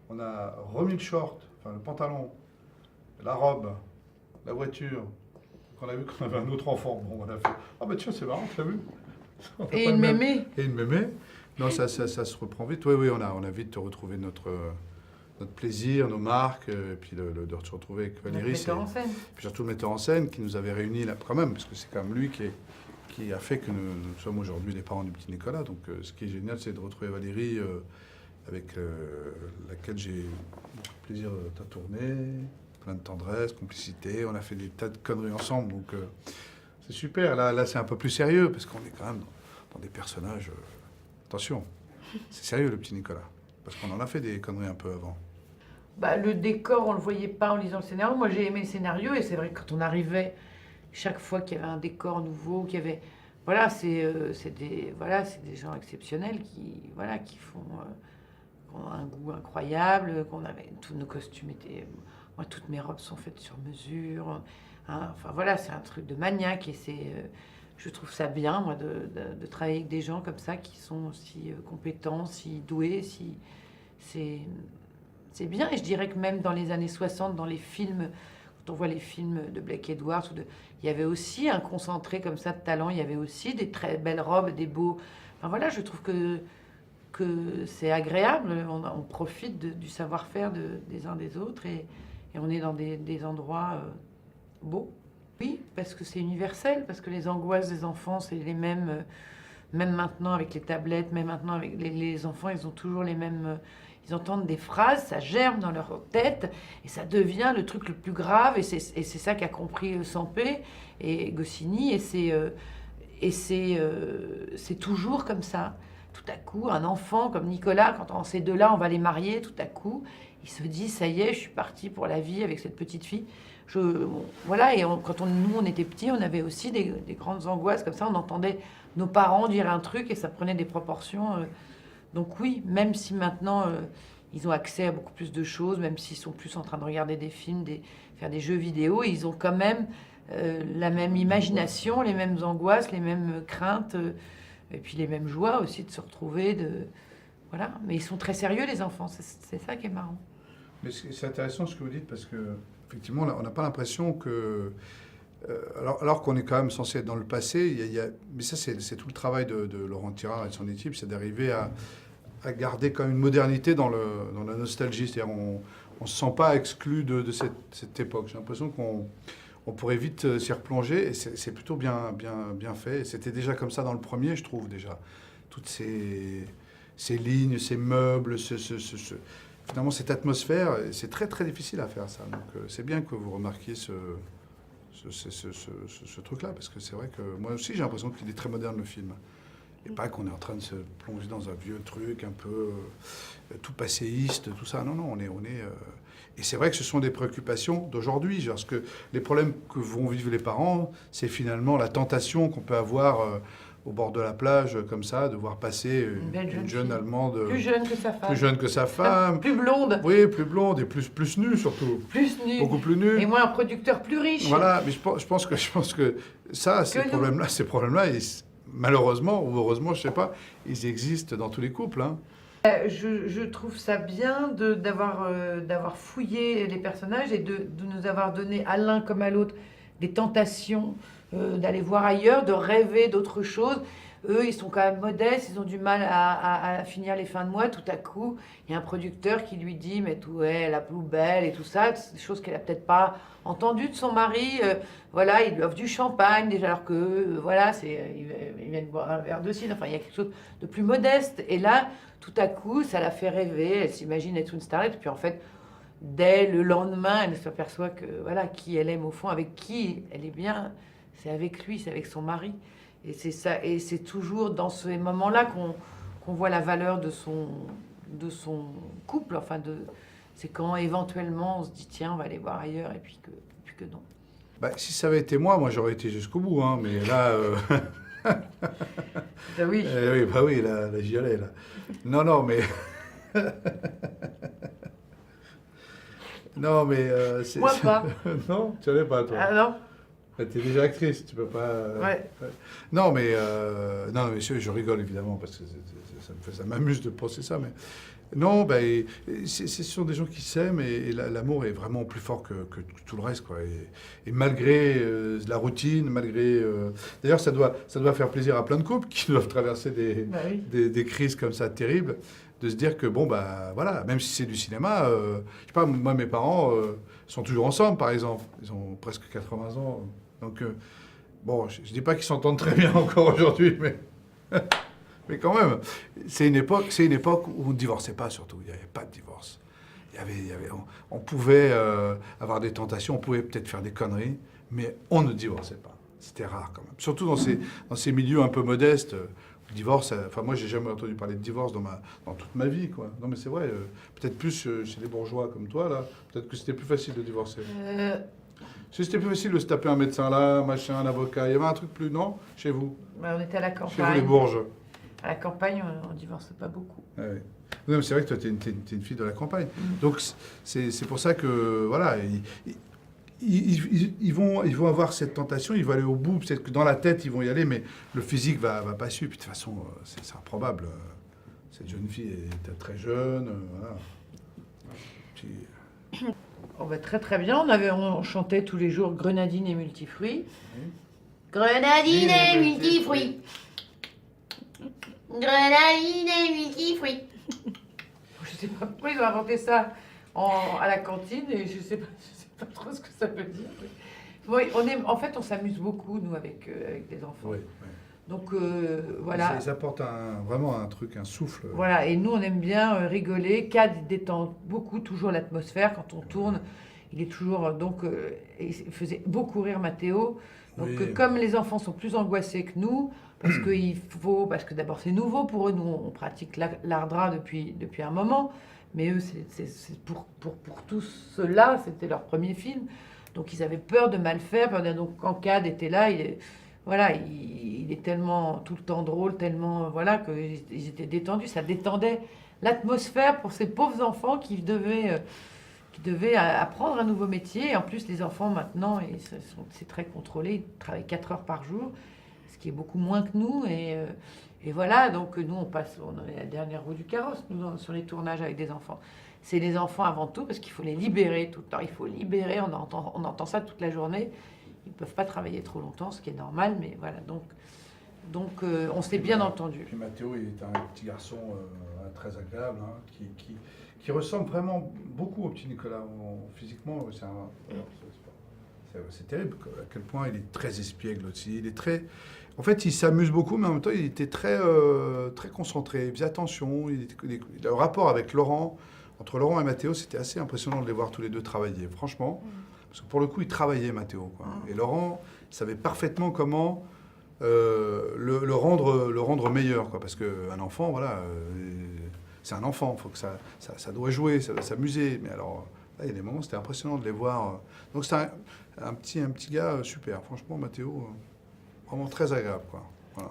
on a remis le short, enfin le pantalon, la robe, la voiture. On a vu qu'on avait un autre enfant. Bon, on a fait, ah bah tiens, c'est marrant, tu as vu? On n'a Et pas le une même. mémé. Et une mémé. Non, ça se reprend vite. Oui, oui, on a vite retrouvé notre plaisir, nos marques, et puis de se retrouver avec Notre Valérie. metteur en scène. Puis surtout le metteur en scène qui nous avait réunis là, quand même, parce que c'est quand même lui qui a fait que nous sommes aujourd'hui les parents du petit Nicolas. Donc ce qui est génial, c'est de retrouver Valérie avec laquelle j'ai beaucoup de plaisir à tourner, plein de tendresse, complicité. On a fait des tas de conneries ensemble, donc c'est super. Là c'est un peu plus sérieux, parce qu'on est quand même dans des personnages... attention, c'est sérieux le petit Nicolas, parce qu'on en a fait des conneries un peu avant. Bah, le décor, on le voyait pas en lisant le scénario. Moi, j'ai aimé le scénario et c'est vrai que quand on arrivait, chaque fois qu'il y avait un décor nouveau, qu'il y avait, voilà, c'est des gens exceptionnels qui qui ont un goût incroyable, qu'on avait tous nos costumes étaient, moi, toutes mes robes sont faites sur mesure. Hein, enfin voilà, c'est un truc de maniaque et je trouve ça bien, moi, de travailler avec des gens comme ça qui sont si compétents, si doués, c'est c'est bien, et je dirais que même dans les années 60, dans les films, quand on voit les films de Blake Edwards, il y avait aussi un concentré comme ça de talent, il y avait aussi des très belles robes, des beaux... Enfin voilà, je trouve que c'est agréable, on profite du savoir-faire des uns des autres, et on est dans des endroits beaux. Oui, parce que c'est universel, parce que les angoisses des enfants, c'est les mêmes, même maintenant avec les tablettes, même maintenant avec les enfants, ils ont toujours les mêmes... Ils entendent des phrases, ça germe dans leur tête et ça devient le truc le plus grave. Et c'est ça qu'a compris Sampé et Goscinny. C'est toujours comme ça. Tout à coup, un enfant comme Nicolas, quand ces deux-là, on va les marier, tout à coup, il se dit, ça y est, je suis parti pour la vie avec cette petite fille. Voilà, et nous, on était petits, on avait aussi des grandes angoisses comme ça. On entendait nos parents dire un truc et ça prenait des proportions... Donc oui, même si maintenant ils ont accès à beaucoup plus de choses, même s'ils sont plus en train de regarder des films, faire des jeux vidéo, ils ont quand même la même imagination, les mêmes angoisses, les mêmes craintes, et puis les mêmes joies aussi de se retrouver. Voilà. Mais ils sont très sérieux, les enfants, c'est ça qui est marrant. Mais c'est intéressant ce que vous dites, parce que effectivement, on n'a pas l'impression que... alors qu'on est quand même censé être dans le passé, mais ça c'est tout le travail de Laurent Tirard et de son équipe, c'est d'arriver à garder quand même une modernité dans la nostalgie. C'est-à-dire on ne se sent pas exclu de cette époque. J'ai l'impression qu'on pourrait vite s'y replonger, et c'est plutôt bien fait. C'était déjà comme ça dans le premier, je trouve, déjà. Toutes ces lignes, ces meubles, finalement cette atmosphère, c'est très très difficile à faire ça. Donc c'est bien que vous remarquiez ce truc-là, parce que c'est vrai que moi aussi j'ai l'impression qu'il est très moderne, le film. Et pas qu'on est en train de se plonger dans un vieux truc un peu tout passéiste, tout ça. Non, non, et c'est vrai que ce sont des préoccupations d'aujourd'hui. Parce que les problèmes que vont vivre les parents, c'est finalement la tentation qu'on peut avoir au bord de la plage, comme ça, de voir passer une jeune Allemande... Plus jeune que sa femme. Plus jeune que sa femme. Plus blonde. Oui, plus blonde et plus nue, surtout. Plus nue. Beaucoup plus nue. Et moi, un producteur plus riche. Voilà, mais je pense que ça, ces problèmes-là, malheureusement ou heureusement, je sais pas, ils existent dans tous les couples. Hein. Je trouve ça bien d'avoir fouillé les personnages et de nous avoir donné à l'un comme à l'autre des tentations d'aller voir ailleurs, de rêver d'autres choses. Eux, ils sont quand même modestes, ils ont du mal à finir les fins de mois. Tout à coup, il y a un producteur qui lui dit « mais tout est la plus belle » et tout ça, des choses qu'elle a peut-être pas entendues de son mari. Voilà, il lui offre du champagne, déjà, alors que, voilà, ils viennent boire un verre de cidre. Enfin, il y a quelque chose de plus modeste. Et là, tout à coup, ça la fait rêver, elle s'imagine être une starlette. Et puis en fait, dès le lendemain, elle s'aperçoit que, voilà, qui elle aime au fond, avec qui elle est bien, c'est avec lui, c'est avec son mari. Et c'est ça, et c'est toujours dans ces moments-là qu'on voit la valeur de son couple. Enfin, c'est quand éventuellement on se dit tiens, on va aller voir ailleurs, et puis que non. Bah, si ça avait été moi j'aurais été jusqu'au bout, hein, mais là... Oui. Oui, bah oui, là j'y allais, là. Non, mais... non, mais... Moi pas. Non, tu allais pas, toi. Ah non. T'es déjà actrice, tu peux pas... Ouais. Non, non, mais je rigole évidemment, parce que ça m'amuse de penser ça, mais... Non, ce sont des gens qui s'aiment et l'amour est vraiment plus fort que tout le reste, quoi. Et malgré la routine, malgré... D'ailleurs, ça doit faire plaisir à plein de couples qui doivent traverser Bah oui. des crises comme ça terribles, de se dire que, bon, voilà, même si c'est du cinéma, je sais pas, moi, mes parents sont toujours ensemble, par exemple. Ils ont presque 80 ans. Donc, bon, je dis pas qu'ils s'entendent très bien encore aujourd'hui, mais... Mais quand même, c'est une époque où on ne divorçait pas, surtout. Il n'y avait pas de divorce. On pouvait avoir des tentations, on pouvait peut-être faire des conneries, mais on ne divorçait pas. C'était rare quand même. Surtout dans ces milieux un peu modestes. Le divorce, enfin moi, j'ai jamais entendu parler de divorce dans toute ma vie, quoi. Non, mais c'est vrai, peut-être plus chez les bourgeois comme toi, là. Peut-être que c'était plus facile de divorcer. C'était plus facile de se taper un médecin là, machin, un avocat. Il y avait un truc plus, non? Chez vous? On était à la campagne. Chez vous, les Bourges. À la campagne, on ne divorce pas beaucoup. Ah oui. Non, mais c'est vrai que toi, tu es une fille de la campagne. Donc, c'est pour ça que, voilà, ils vont avoir cette tentation, ils vont aller au bout. Peut-être que dans la tête, ils vont y aller, mais le physique va pas suivre. Puis de toute façon, c'est improbable. Cette jeune fille était très jeune. Voilà. Puis... On va très très bien. On chantait tous les jours Grenadine et multifruits. Grenadine et multifruits. Grenadine et multifruits. Je sais pas pourquoi ils ont inventé ça à la cantine et je sais pas trop ce que ça veut dire. Oui, en fait, on s'amuse beaucoup, nous, avec les enfants. Oui, oui. Donc, voilà. Ça apporte vraiment un truc, un souffle. Voilà, et nous, on aime bien rigoler. Cad détend beaucoup toujours l'atmosphère. Quand on tourne, il est toujours... il faisait beaucoup rire Mathéo. Donc, Oui. Comme les enfants sont plus angoissés que nous, parce que d'abord, c'est nouveau pour eux. Nous, on pratique l'art drap depuis un moment. Mais eux, c'est pour tous ceux-là, c'était leur premier film. Donc, ils avaient peur de mal faire. Donc, quand Cad était là, il est tellement tout le temps drôle, tellement voilà qu'ils étaient détendus. Ça détendait l'atmosphère pour ces pauvres enfants qui devaient apprendre un nouveau métier. Et en plus, les enfants maintenant, c'est très contrôlé. Ils travaillent 4 heures par jour, ce qui est beaucoup moins que nous. Et voilà, donc nous, on est la dernière roue du carrosse nous, sur les tournages avec des enfants. C'est les enfants avant tout, parce qu'il faut les libérer tout le temps. Il faut libérer, on entend ça toute la journée. Ils ne peuvent pas travailler trop longtemps, ce qui est normal, mais voilà. Donc on s'est bien entendu. Puis Mathéo, il est un petit garçon très agréable, hein, qui ressemble vraiment beaucoup au petit Nicolas. Physiquement, c'est terrible à quel point il est très espiègle aussi. Il est très... En fait, il s'amuse beaucoup, mais en même temps, il était très concentré. Il faisait attention. Le rapport avec Laurent, entre Laurent et Mathéo, c'était assez impressionnant de les voir tous les deux travailler. Franchement, parce que pour le coup, il travaillait, Mathéo, quoi. Et Laurent savait parfaitement comment le rendre meilleur, quoi. Parce qu'un enfant, voilà, c'est un enfant. Il faut que ça doit jouer, ça doit s'amuser. Mais alors, là, il y a des moments, c'était impressionnant de les voir. Donc, c'est un petit gars super. Franchement, Mathéo, vraiment très agréable, quoi. Voilà.